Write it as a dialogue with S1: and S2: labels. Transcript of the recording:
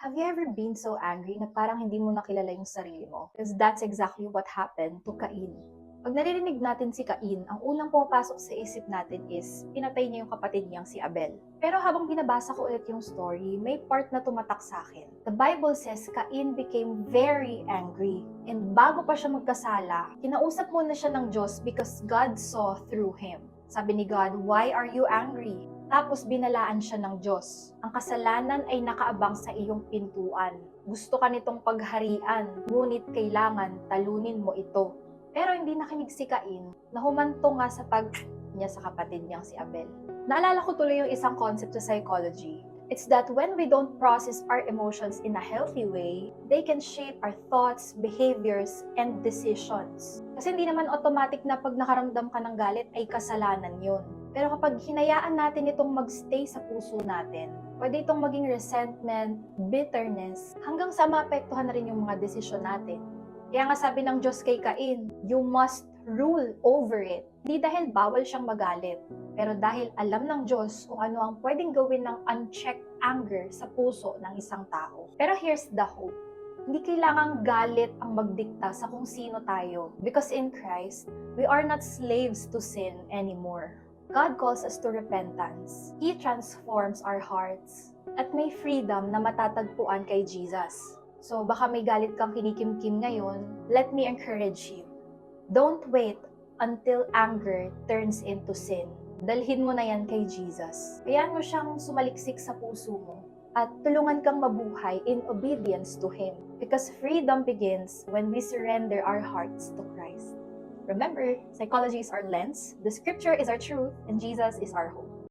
S1: Have you ever been so angry na parang hindi mo nakilala yung sarili mo? Because that's exactly what happened to Cain. Pag naririnig natin si Cain, ang unang pumapasok sa isip natin is pinatay niya yung kapatid niyang si Abel. Pero habang binabasa ko ulit yung story, may part na tumatak sa akin. The Bible says Cain became very angry. And bago pa siya magkasala, kinausap muna siya ng Diyos because God saw through him. Sabi ni God, "Why are you angry?" Tapos binalaan siya ng Diyos. Ang kasalanan ay nakaabang sa iyong pintuan. Gusto ka nitong pagharian, ngunit kailangan talunin mo ito. Pero hindi nakinig si Cain na humantong nga sa niya sa kapatid niyang si Abel. Naalala ko tuloy yung isang concept sa psychology. It's that when we don't process our emotions in a healthy way, they can shape our thoughts, behaviors, and decisions. Kasi hindi naman automatic na pag nakaramdam ka ng galit ay kasalanan yun. Pero kapag hinayaan natin itong magstay sa puso natin, pwede itong maging resentment, bitterness, hanggang sa maapektuhan na rin yung mga desisyon natin. Kaya nga sabi ng Diyos kay Cain, you must rule over it. Hindi dahil bawal siyang magalit, pero dahil alam ng Diyos kung ano ang pwedeng gawin ng unchecked anger sa puso ng isang tao. Pero here's the hope. Hindi kailangang galit ang magdikta sa kung sino tayo. Because in Christ, we are not slaves to sin anymore. God calls us to repentance. He transforms our hearts. At may freedom na matatagpuan kay Jesus. So baka may galit kang kinikimkim ngayon, let me encourage you. Don't wait until anger turns into sin. Dalhin mo na yan kay Jesus. Hayaan mo siyang sumaliksik sa puso mo. At tulungan kang mabuhay in obedience to Him. Because freedom begins when we surrender our hearts to Christ. Remember, psychology is our lens, the scripture is our truth, and Jesus is our hope.